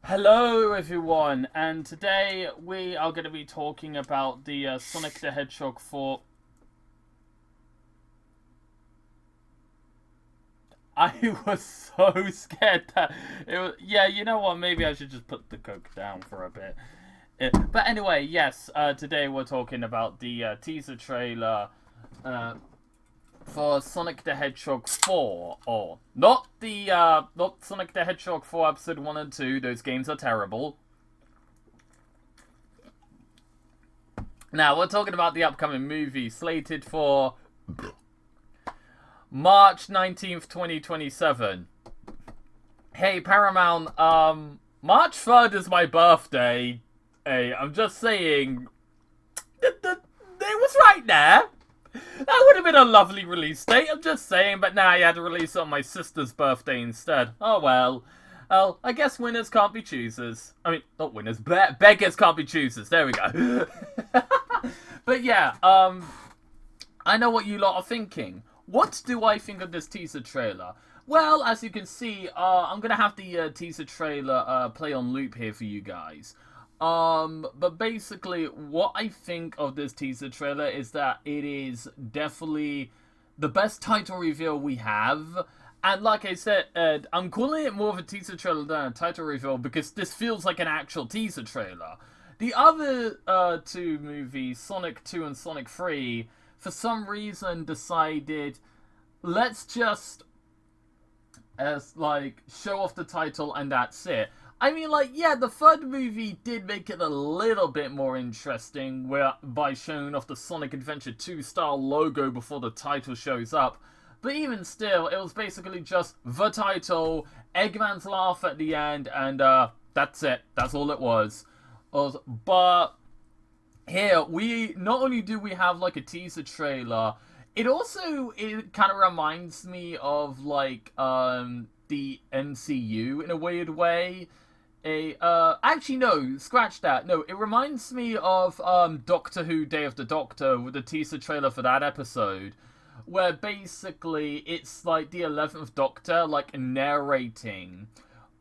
Hello everyone, and today we are going to be talking about the Sonic the Hedgehog 4. I was so scared that it was. Yeah, you know what? Maybe I should just put the Coke down for a bit. But anyway, yes. Today we're talking about the teaser trailer for Sonic the Hedgehog 4, or not Sonic the Hedgehog 4 Episode 1 and 2. Those games are terrible. Now we're talking about the upcoming movie slated for March 19th, 2027. Hey, Paramount, March 3rd is my birthday. Hey, I'm just saying, it was right there. That would have been a lovely release date, I'm just saying, but now you had to release it on my sister's birthday instead. Oh well. Well, I guess winners can't be choosers. I mean, not winners, beggars can't be choosers. There we go. But yeah, I know what you lot are thinking. What do I think of this teaser trailer? Well, as you can see, I'm going to have the teaser trailer play on loop here for you guys. But basically, what I think of this teaser trailer is that it is definitely the best title reveal we have. And like I said, I'm calling it more of a teaser trailer than a title reveal because this feels like an actual teaser trailer. The other two movies, Sonic 2 and Sonic 3, for some reason decided, let's just show off the title and that's it. I mean, yeah, the third movie did make it a little bit more interesting by showing off the Sonic Adventure 2 style logo before the title shows up. But even still, it was basically just the title, Eggman's laugh at the end, and that's it. That's all it was. But here, not only do we have like a teaser trailer, it kind of reminds me of like the MCU in a weird way. Actually no, scratch that. No, it reminds me of Doctor Who Day of the Doctor with the teaser trailer for that episode, where basically it's like the 11th Doctor like narrating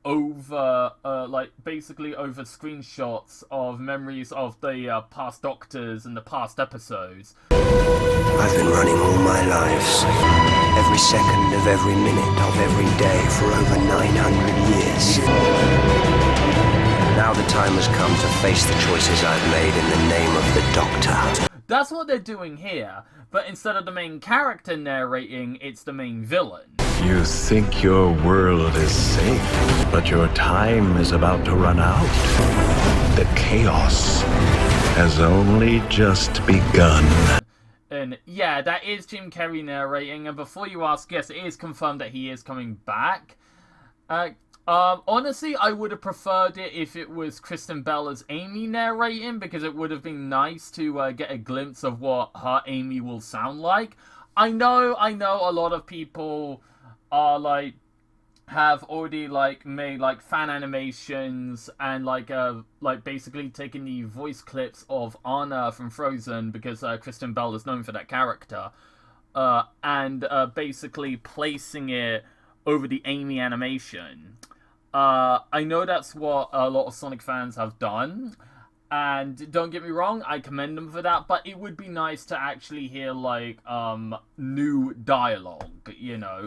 over basically over screenshots of memories of the past Doctors and the past episodes. I've been running all my lives, every second of every minute of every day for over 900 years. Now the time has come to face the choices I've made in the name of the Doctor. That's what they're doing here, but instead of the main character narrating, it's the main villain. You think your world is safe, but your time is about to run out. The chaos has only just begun. And yeah, that is Jim Carrey narrating, and before you ask, yes, it is confirmed that he is coming back. Honestly, I would have preferred it if it was Kristen Bell as Amy narrating, because it would have been nice to get a glimpse of what her Amy will sound like. I know a lot of people are have already made fan animations and basically taken the voice clips of Anna from Frozen, because Kristen Bell is known for that character, and basically placing it over the Amy animation. I know that's what a lot of Sonic fans have done, and don't get me wrong, I commend them for that, but it would be nice to actually hear new dialogue,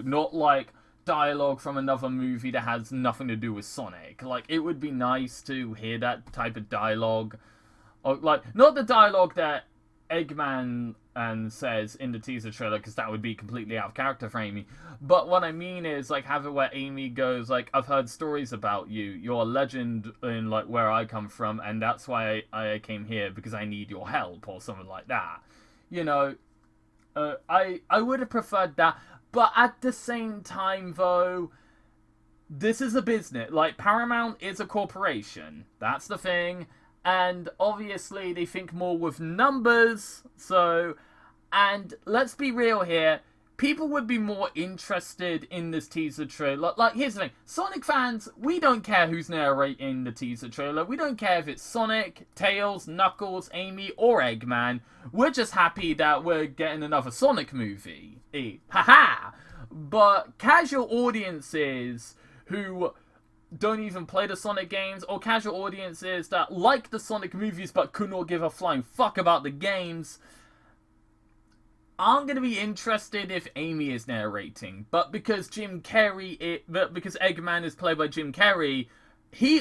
not dialogue from another movie that has nothing to do with Sonic. It would be nice to hear that type of dialogue, or not the dialogue that Eggman says in the teaser trailer, because that would be completely out of character for Amy. But what I mean is have it where Amy goes I've heard stories about you. You're a legend in where I come from, and that's why I came here, because I need your help, or something like that. I would have preferred that, but at the same time though, this is a business. Paramount is a corporation. That's the thing. And obviously they think more with numbers, and let's be real here, people would be more interested in this teaser trailer. Here's the thing, Sonic fans, we don't care who's narrating the teaser trailer, we don't care if it's Sonic, Tails, Knuckles, Amy, or Eggman, we're just happy that we're getting another Sonic movie. Haha! But casual audiences who don't even play the Sonic games, or casual audiences that like the Sonic movies but could not give a flying fuck about the games, I'm gonna be interested if Amy is narrating. But because because Eggman is played by Jim Carrey,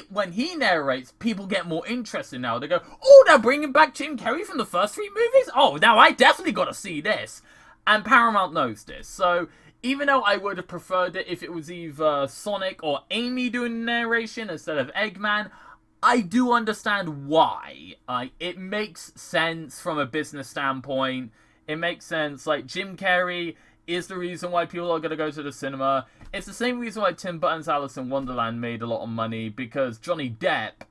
when he narrates, people get more interested now. They go, oh, they're bringing back Jim Carrey from the first 3 movies? Oh, now I definitely gotta see this. And Paramount knows this. So, even though I would have preferred it if it was either Sonic or Amy doing the narration instead of Eggman, I do understand why. It makes sense from a business standpoint. It makes sense. Like, Jim Carrey is the reason why people are going to go to the cinema. It's the same reason why Tim Burton's Alice in Wonderland made a lot of money, because Johnny Depp,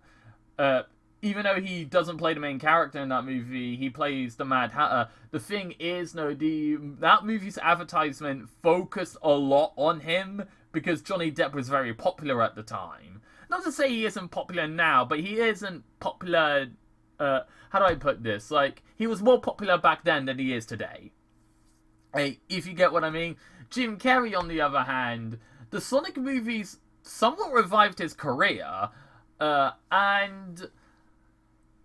even though he doesn't play the main character in that movie, he plays the Mad Hatter. The thing is, that movie's advertisement focused a lot on him because Johnny Depp was very popular at the time. Not to say he isn't popular now, but he isn't popular, how do I put this? Like, he was more popular back then than he is today. Hey, if you get what I mean. Jim Carrey, on the other hand, the Sonic movies somewhat revived his career, and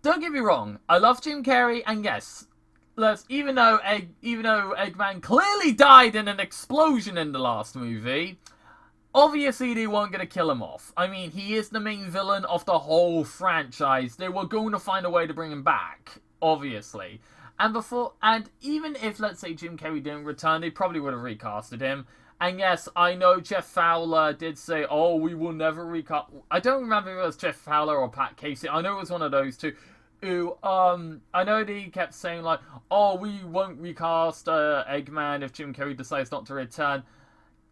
don't get me wrong, I love Jim Carrey, and yes, even though Eggman clearly died in an explosion in the last movie, obviously they weren't going to kill him off. I mean, he is the main villain of the whole franchise. They were going to find a way to bring him back, obviously. And even if, let's say, Jim Carrey didn't return, they probably would have recasted him. And yes, I know Jeff Fowler did say, oh, we will never recast... I don't remember if it was Jeff Fowler or Pat Casey. I know it was one of those two. Who, I know they kept saying, like, oh, we won't recast Eggman if Jim Carrey decides not to return.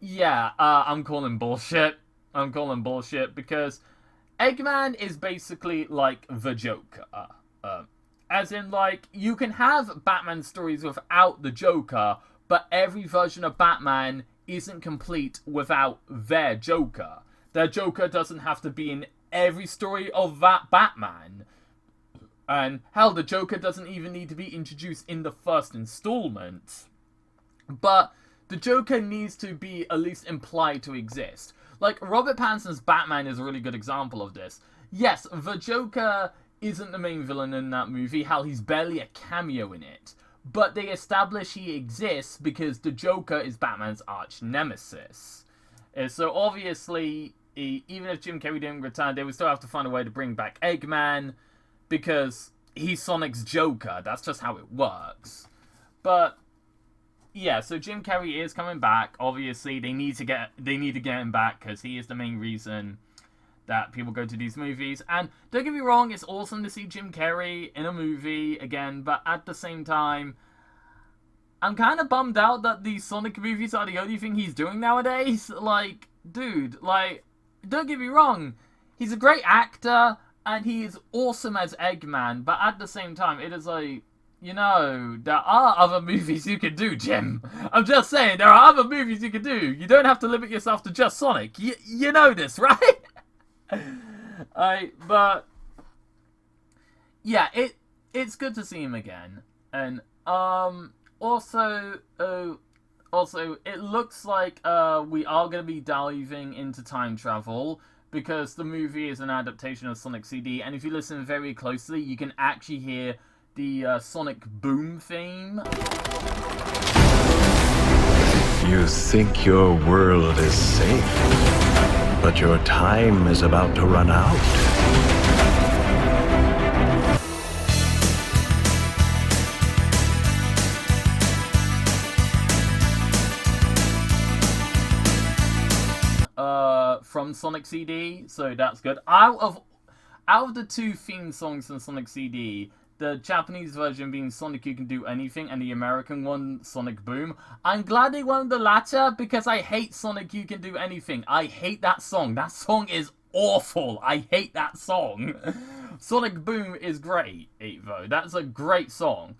Yeah, I'm calling bullshit. I'm calling bullshit because Eggman is basically like the Joker. As in, like, you can have Batman stories without the Joker, but every version of Batman isn't complete without their Joker. Their Joker doesn't have to be in every story of that Batman. And, hell, the Joker doesn't even need to be introduced in the first installment. But the Joker needs to be at least implied to exist. Like, Robert Pattinson's Batman is a really good example of this. Yes, the Joker isn't the main villain in that movie. Hell, he's barely a cameo in it. But they establish he exists because the Joker is Batman's arch nemesis. So obviously, even if Jim Carrey didn't return, they would still have to find a way to bring back Eggman because he's Sonic's Joker. That's just how it works. But yeah, so Jim Carrey is coming back. Obviously, they need to get him back because he is the main reason that people go to these movies. And don't get me wrong, it's awesome to see Jim Carrey in a movie again, but at the same time, I'm kind of bummed out that these Sonic movies are the only thing he's doing nowadays. Like, dude, like, don't get me wrong, he's a great actor, and he is awesome as Eggman, but at the same time, it is like, you know, there are other movies you can do, Jim. I'm just saying, there are other movies you can do. You don't have to limit yourself to just Sonic. You know this, right? But yeah, it's good to see him again, and also it looks like we are going to be diving into time travel because the movie is an adaptation of Sonic CD, and if you listen very closely, you can actually hear the Sonic Boom theme. You think your world is safe, but your time is about to run out. From Sonic CD, so that's good. Out of the 2 theme songs from Sonic CD, the Japanese version being Sonic You Can Do Anything and the American one, Sonic Boom, I'm glad they went the latter because I hate Sonic You Can Do Anything. I hate that song. That song is awful. I hate that song. Sonic Boom is great, though. That's a great song.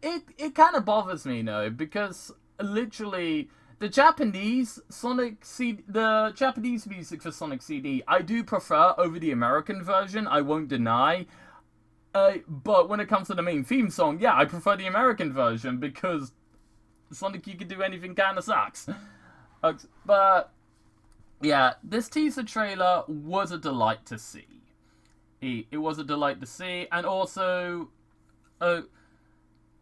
It kind of bothers me, though, because literally the Japanese music for Sonic CD, I do prefer over the American version, I won't deny. But when it comes to the main theme song, yeah, I prefer the American version because Sonic You Can Do Anything kinda sucks. But Yeah, this teaser trailer was a delight to see. It was a delight to see, and also, uh,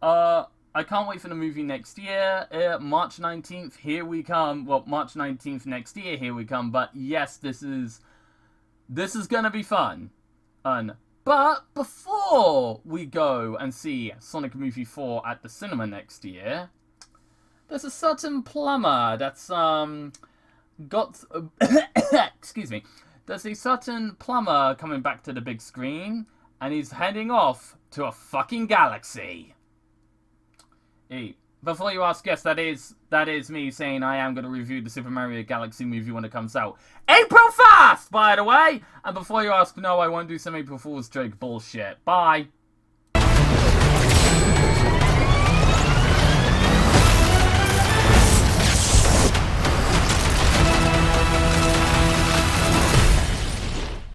I can't wait for the movie next year. March 19th, here we come. Well, March 19th next year, here we come. But yes, this is gonna be fun. But before we go and see Sonic Movie 4 at the cinema next year, there's a certain plumber that's got excuse me. There's a certain plumber coming back to the big screen, and he's heading off to a fucking galaxy. Before you ask, yes, that is me saying I am going to review the Super Mario Galaxy movie when it comes out. April 1st, by the way! And before you ask, no, I won't do some April Fool's joke bullshit. Bye.